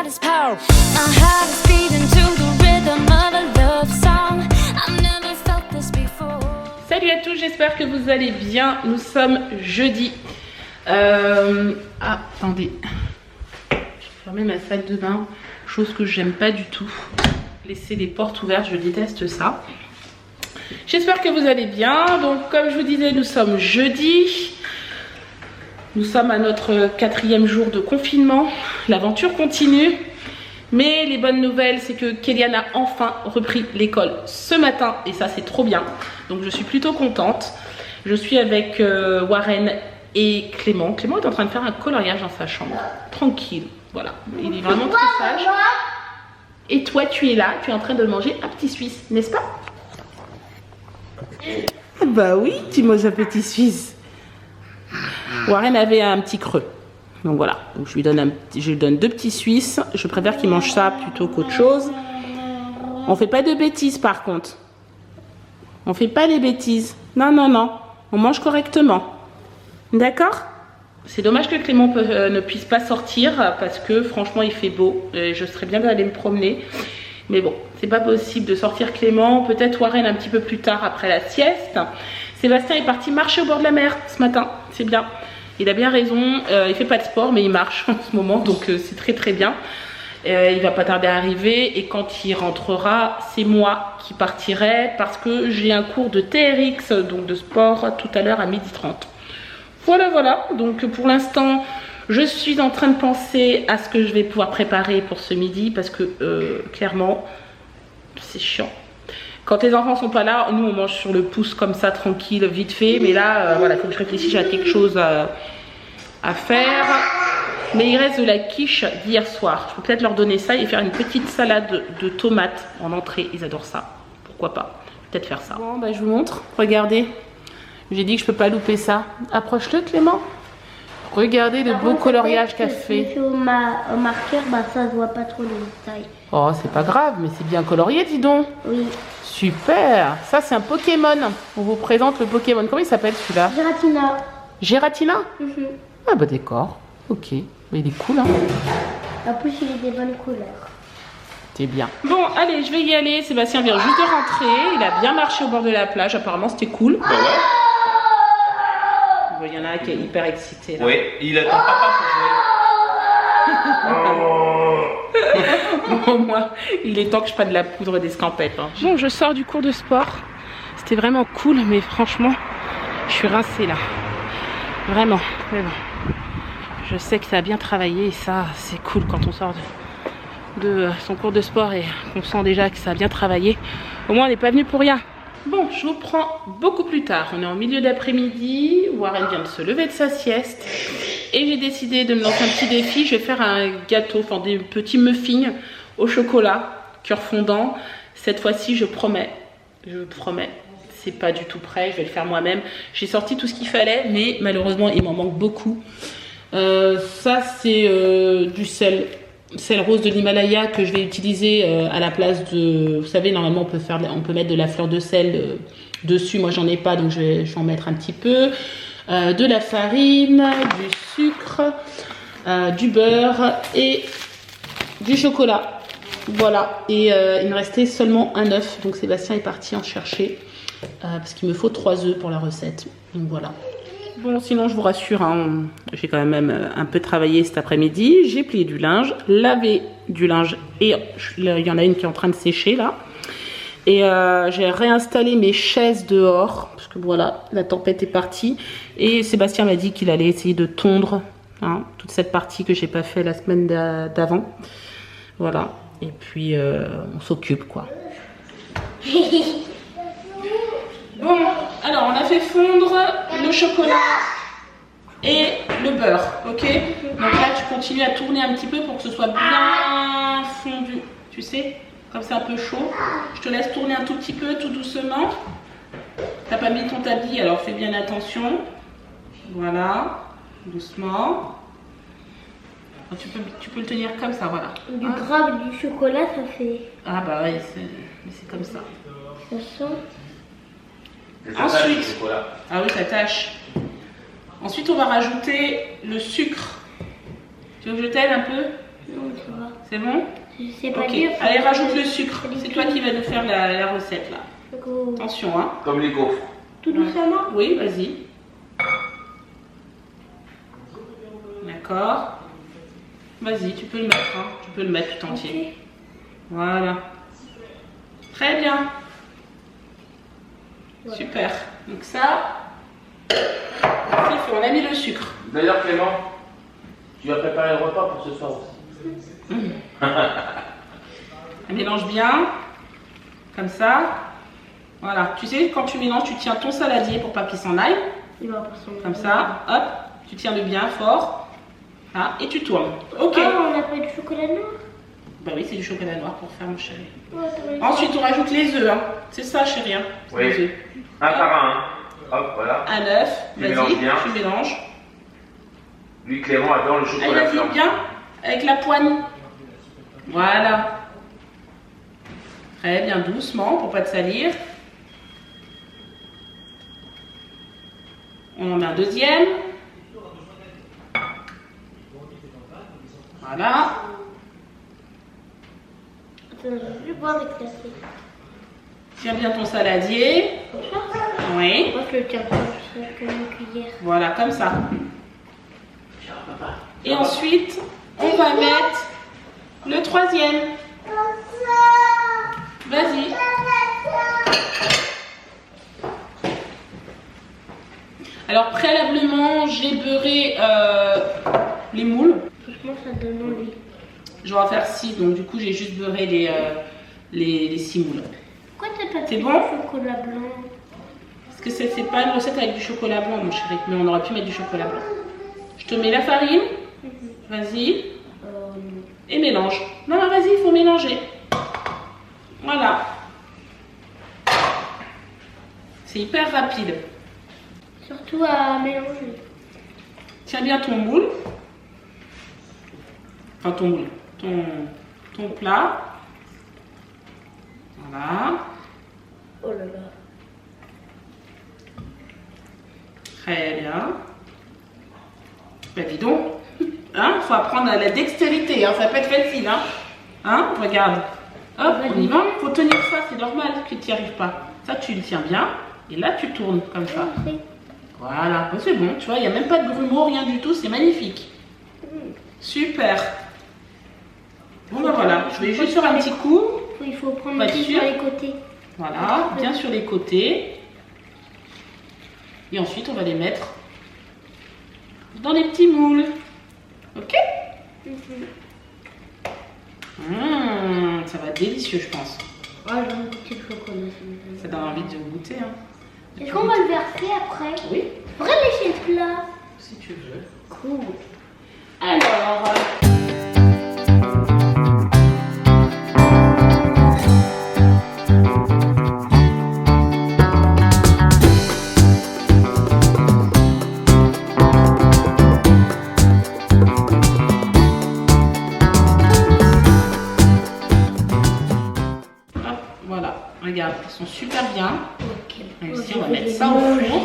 got is power. My heart is beating to the rhythm of a love song. I've never felt this before. Salut à tous, j'espère que vous allez bien. Nous sommes jeudi. Attendez. Je vais fermer ma salle de bain. Chose que j'aime pas du tout. Laisser les portes ouvertes, je déteste ça. J'espère que vous allez bien. Donc comme je vous disais, nous sommes jeudi. Nous sommes à notre 4e jour de confinement. L'aventure continue. Mais les bonnes nouvelles, c'est que Kéliane a enfin repris l'école ce matin. Et ça, c'est trop bien. Donc je suis plutôt contente. Je suis avec Warren et Clément. Clément est en train de faire un coloriage dans sa chambre. Tranquille. Voilà. Il est vraiment très sage. Et toi, tu es là. Tu es en train de manger un petit Suisse, n'est-ce pas? Bah oui, tu manges un petit Suisse. Warren avait un petit creux. Donc voilà, donc je lui donne 2 petits Suisses. Je préfère qu'il mange ça plutôt qu'autre chose. On fait pas de bêtises par contre. On fait pas des bêtises. Non, non, non. On mange correctement. D'accord? C'est dommage que Clément ne puisse pas sortir parce que franchement il fait beau. Et je serais bien d'aller me promener. Mais bon, c'est pas possible de sortir Clément. Peut-être Warren un petit peu plus tard après la sieste. Sébastien est parti marcher au bord de la mer ce matin. C'est bien. Il a bien raison. Il fait pas de sport mais il marche en ce moment. Donc c'est très très bien. Il va pas tarder à arriver. Et quand il rentrera, c'est moi qui partirai. Parce que j'ai un cours de TRX, donc de sport, tout à l'heure à 12h30. Voilà, voilà. Donc pour l'instant, je suis en train de penser à ce que je vais pouvoir préparer pour ce midi. Parce que clairement, c'est chiant. Quand les enfants sont pas là, nous on mange sur le pouce comme ça, tranquille, vite fait. Mais là, voilà, il faut que je réfléchisse à quelque chose à faire. Mais il reste de la quiche d'hier soir. Je peux peut-être leur donner ça et faire une petite salade de tomates en entrée. Ils adorent ça. Pourquoi pas? Peut-être faire ça. Bon, bah, je vous montre. Regardez. J'ai dit que je peux pas louper ça. Approche-le, Clément. Regardez le beau coloriage qu'a fait. Au marqueur, bah, ça se voit pas trop les détails. Oh, c'est pas grave, mais c'est bien colorié, dis donc. Oui. Super. Ça, c'est un Pokémon. On vous présente le Pokémon. Comment il s'appelle celui-là? Giratina. Giratina? Ah bah d'accord. Ok. Mais il est cool, hein. En plus, il a des bonnes couleurs. C'est bien. Bon, allez, je vais y aller. Sébastien vient juste de rentrer. Il a bien marché au bord de la plage. Apparemment, c'était cool. Bah ouais. Il y en a un qui est hyper excité là. Oui, il attend papa pour jouer. Bon, moi, il est temps que je prenne de la poudre d'escampette. Hein. Bon, je sors du cours de sport. C'était vraiment cool, mais franchement, je suis rincée là. Vraiment. Mais bon, je sais que ça a bien travaillé et ça, c'est cool quand on sort de son cours de sport et qu'on sent déjà que ça a bien travaillé. Au moins, on n'est pas venu pour rien. Bon, je vous prends beaucoup plus tard. On est en milieu d'après-midi. Warren vient de se lever de sa sieste. Et j'ai décidé de me lancer un petit défi. Je vais faire un gâteau, enfin des petits muffins au chocolat, cœur fondant. Cette fois-ci, je promets. C'est pas du tout prêt. Je vais le faire moi-même. J'ai sorti tout ce qu'il fallait, mais malheureusement, il m'en manque beaucoup. Ça, c'est du sel rose de l'Himalaya que je vais utiliser à la place de... Vous savez, normalement, on peut mettre de la fleur de sel dessus. Moi, j'en ai pas, donc je vais en mettre un petit peu. De la farine, du sucre, du beurre et du chocolat. Voilà. Et il me restait seulement un œuf. Donc, Sébastien est parti en chercher parce qu'il me faut 3 œufs pour la recette. Donc, voilà. Bon, sinon, je vous rassure, hein, j'ai quand même un peu travaillé cet après-midi. J'ai plié du linge, lavé du linge et il y en a une qui est en train de sécher là. Et j'ai réinstallé mes chaises dehors parce que voilà, la tempête est partie. Et Sébastien m'a dit qu'il allait essayer de tondre toute cette partie que j'ai pas fait la semaine d'avant. Voilà. Et puis, on s'occupe quoi. Bon, alors on a fait fondre le chocolat et le beurre, ok? Donc là tu continues à tourner un petit peu pour que ce soit bien fondu, tu sais? Comme c'est un peu chaud. Je te laisse tourner un tout petit peu, tout doucement. T'as pas mis ton tablier, alors fais bien attention. Voilà, doucement. Tu peux le tenir comme ça, voilà. Du gras, du chocolat, ça fait... Ah bah oui, c'est comme ça. Ça sent... Ensuite, ah oui, ça tâche. Ensuite, on va rajouter le sucre. Tu veux que je t'aide un peu? Non, ça va. C'est bon? C'est pas Ok, dur. allez, rajoute le sucre. C'est toi qui vas nous faire la recette là. Attention, hein. Comme les gaufres. Tout doucement. Oui, vas-y. D'accord. Vas-y, tu peux le mettre, hein. Tu peux le mettre tout entier. Okay. Voilà. Très bien. Voilà. Super. Donc ça, c'est fait. On a mis le sucre. D'ailleurs, Clément, tu vas préparer le repas pour ce soir aussi. On mélange bien. Comme ça. Voilà. Tu sais, quand tu mélanges, tu tiens ton saladier pour pas qu'il s'en aille. Comme ça. Hop. Tu tiens le bien fort. Ah, et tu tournes. Ok. Ah, on n'a pas du chocolat noir. Bah oui, c'est du chocolat noir pour faire, mon chéri. Ouais, Ensuite, on rajoute les œufs. Hein. C'est ça, chéri. Hein. Oui. Les œufs. Un par un. Hein. Hop, voilà. Un œuf. Vas-y, tu mélanges. Lui, Clément adore le chocolat Allez, blanc. vas-y, bien. Avec la poigne. Voilà. Très bien, doucement pour pas te salir. On en met un deuxième. Voilà. Attends, je vais boire avec la clé. Tiens bien ton saladier. Comme ça? Oui. Moi, je le tiens comme une cuillère. Voilà, comme ça. Et ensuite, on va mettre le troisième. Vas-y. Alors, préalablement, j'ai beurré les moules. Franchement, ça donne envie. Je vais en faire 6, donc du coup, j'ai juste beurré les 6 moules. Pourquoi t'as pas C'est fait bon? du chocolat blanc? Parce que c'est pas une recette avec du chocolat blanc, mon chéri. Mais on aurait pu mettre du chocolat blanc. Je te mets la farine. Vas-y. Et mélange. Non, non, vas-y, il faut mélanger. Voilà. C'est hyper rapide. Surtout à mélanger. Tiens bien ton moule. Enfin, ton moule. Ton plat. Voilà. Oh là là. Très bien. Bah dis donc. Hein, faut apprendre à la dextérité. Hein, ça peut être facile. Hein, regarde. Hop, on y va. Faut tenir ça, c'est normal que tu n'y arrives pas. Ça, tu le tiens bien. Et là, tu tournes comme ça. Voilà, c'est bon, tu vois, il n'y a même pas de grumeaux, rien du tout, c'est magnifique. Super. Bon, ben voilà, je vais juste faire un petit coup. Il faut prendre Pas le pied sûr. sur les côtés. Voilà, bien sur les côtés. Et ensuite, on va les mettre dans les petits moules. Ok? Ça va être délicieux, je pense. Ah, j'ai envie de goûter le chocolat. Ça donne envie de goûter. Hein. Est-ce qu'on va le verser après? Oui, On va lécher le plat. si tu veux. Cool. Alors... Voilà, regarde, ils sont super bien. Ok. Ici, on va mettre ça au four.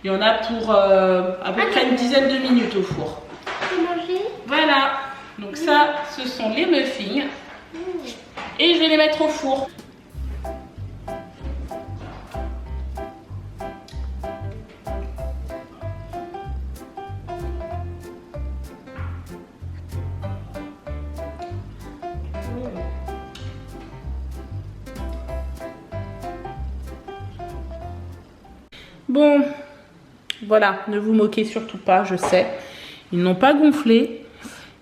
Il y en a pour à peu près une dizaine de minutes au four. Tu peux manger? Voilà, donc ça, ce sont les muffins. Et je vais les mettre au four. Bon, voilà, ne vous moquez surtout pas, je sais. Ils n'ont pas gonflé,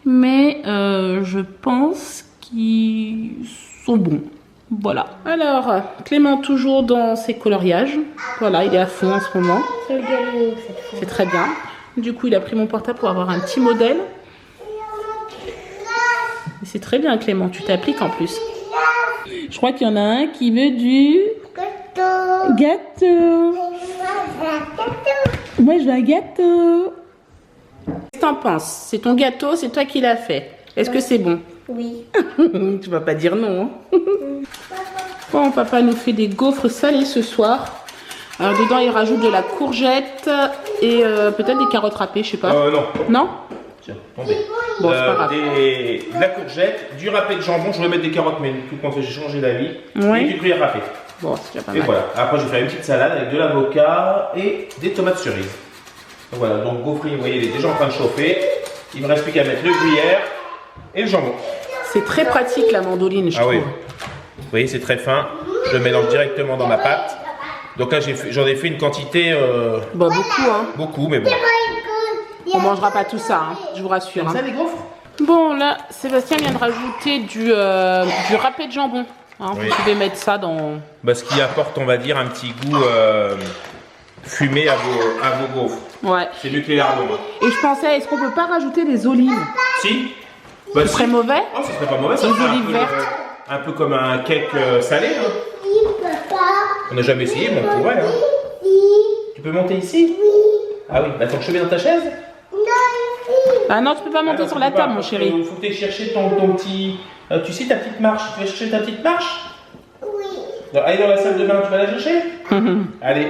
mais je pense qu'ils sont bons. Voilà. Alors, Clément toujours dans ses coloriages. Voilà, il est à fond en ce moment. C'est le galop cette fois. C'est très bien. Du coup, il a pris mon portable pour avoir un petit modèle. Et c'est très bien, Clément, tu t'appliques en plus. Je crois qu'il y en a un qui veut du gâteau. Moi, je veux un gâteau. Qu'est-ce que t'en penses? C'est ton gâteau, c'est toi qui l'as fait. Est-ce que c'est bon? Oui. Tu vas pas dire non. Hein. Bon, papa nous fait des gaufres salées ce soir. Alors, dedans, il rajoute de la courgette et peut-être des carottes râpées, je sais pas. Non. Non? Tiens, tombez. Bon, c'est pas grave. de la courgette, du râpé de jambon. Je vais mettre des carottes, mais tout compte fait, j'ai changé d'avis. Oui. Et du gruyère râpé. Bon, c'est déjà pas Et mal. voilà. Après, je vais faire une petite salade avec de l'avocat et des tomates cerises. Donc voilà. Donc gaufrier, vous voyez, il est déjà en train de chauffer. Il ne me reste plus qu'à mettre le gruyère et le jambon. C'est très pratique la mandoline, je trouve. Oui. Vous voyez, c'est très fin. Je le mélange directement dans ma pâte. Donc là, j'en ai fait une quantité. Bah, beaucoup, hein. Beaucoup, mais bon. On mangera pas tout ça, hein, je vous rassure. Hein. Ça, les gaufres? Bon, là, Sébastien vient de rajouter du râpé de jambon. Hein, Oui. Vous pouvez mettre ça dans... Bah, ce qui apporte, on va dire, un petit goût fumé à vos gaufres. Ouais. C'est mieux que les lardons. Et je pensais, est-ce qu'on peut pas rajouter des olives? Si. Bah, Ce serait mauvais? Oh, ça serait pas mauvais. Ça Des ferait olives vertes. un peu comme un cake salé. Hein. On n'a jamais essayé, mais on pourrait. Hein. Tu peux monter ici? Ah oui. Bah, attends, je vais dans ta chaise. Ah non, tu peux pas monter Ah, sur tu la peux pas, table, mon parce chéri. Il faut que tu ailles chercher ton petit. Tu sais ta petite marche. Tu vas chercher ta petite marche? Oui. Allez dans la salle de bain, tu vas la chercher? Allez.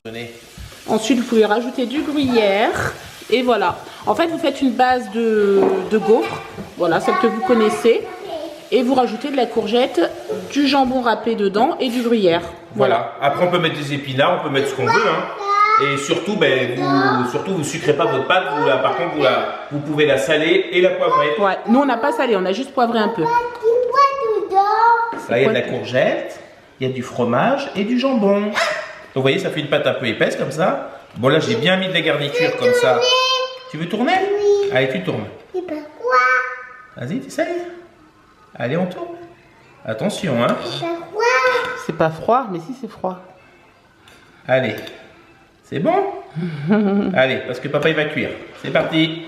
Tenez. Ensuite, vous pouvez rajouter du gruyère. Et voilà. En fait, vous faites une base de gaufres. Voilà, celle que vous connaissez. Et vous rajoutez de la courgette, du jambon râpé dedans et du gruyère. Voilà. Après, on peut mettre des épinards, on peut mettre ce qu'on veut. Hein. Et surtout, ben, vous sucrez pas votre pâte. Par contre, vous pouvez la saler et la poivrer. Ouais, nous on n'a pas salé, on a juste poivré un peu. Là, il y a de la courgette, il y a du fromage et du jambon. Donc, vous voyez, ça fait une pâte un peu épaisse comme ça. Bon, là, j'ai bien mis de la garniture comme ça. Tu veux tourner? Oui. Allez, tu tournes. Vas-y, tu essayes. Allez, on tourne. Attention, hein. C'est pas froid, mais si c'est froid. Allez. C'est bon? Allez, parce que papa, il va cuire. C'est parti.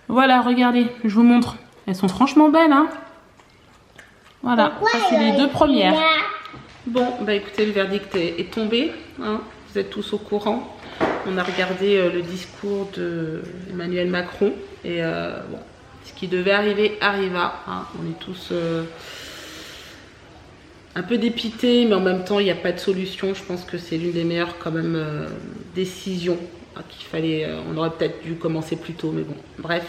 Voilà, regardez, je vous montre. Elles sont franchement belles, hein. Voilà, ça c'est les deux premières. Bon, bah écoutez, le verdict est tombé. Hein. Vous êtes tous au courant. On a regardé le discours de Emmanuel Macron. Et bon, ce qui devait arriver arriva. Hein. On est tous un peu dépités, mais en même temps, il n'y a pas de solution. Je pense que c'est l'une des meilleures quand même décisions qu'il fallait. On aurait peut-être dû commencer plus tôt, mais bon, bref.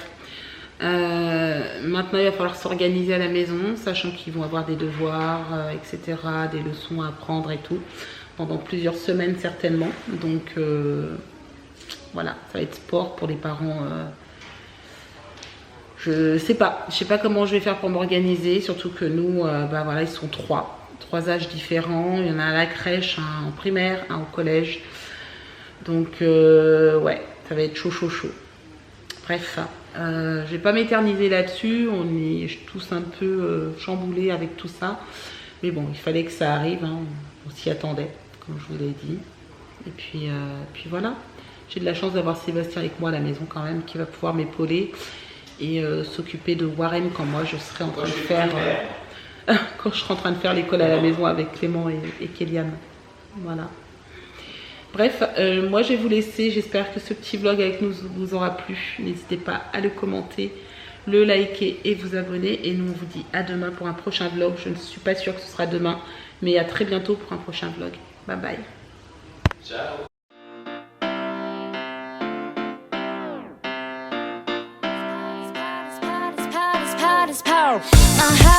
Maintenant, il va falloir s'organiser à la maison, sachant qu'ils vont avoir des devoirs, etc., des leçons à apprendre et tout, pendant plusieurs semaines certainement. Donc, voilà, ça va être sport pour les parents. Je sais pas comment je vais faire pour m'organiser, surtout que nous, bah voilà, ils sont trois âges différents. Il y en a un à la crèche, un en primaire, un au collège. Donc, ouais, ça va être chaud. Bref, je vais pas m'éterniser là-dessus. On est tous un peu chamboulés avec tout ça. Mais bon, il fallait que ça arrive. Hein. On s'y attendait, comme je vous l'ai dit. Et puis voilà. J'ai de la chance d'avoir Sébastien avec moi à la maison quand même, qui va pouvoir m'épauler et s'occuper de Warren quand moi je serai en train de faire... quand je serai en train de faire l'école à la maison avec Clément et Kéliane. Voilà. Bref, moi je vais vous laisser. J'espère que ce petit vlog avec nous vous aura plu. N'hésitez pas à le commenter, le liker et vous abonner. Et nous on vous dit à demain pour un prochain vlog. Je ne suis pas sûre que ce sera demain, mais à très bientôt pour un prochain vlog. Bye bye. Ciao. My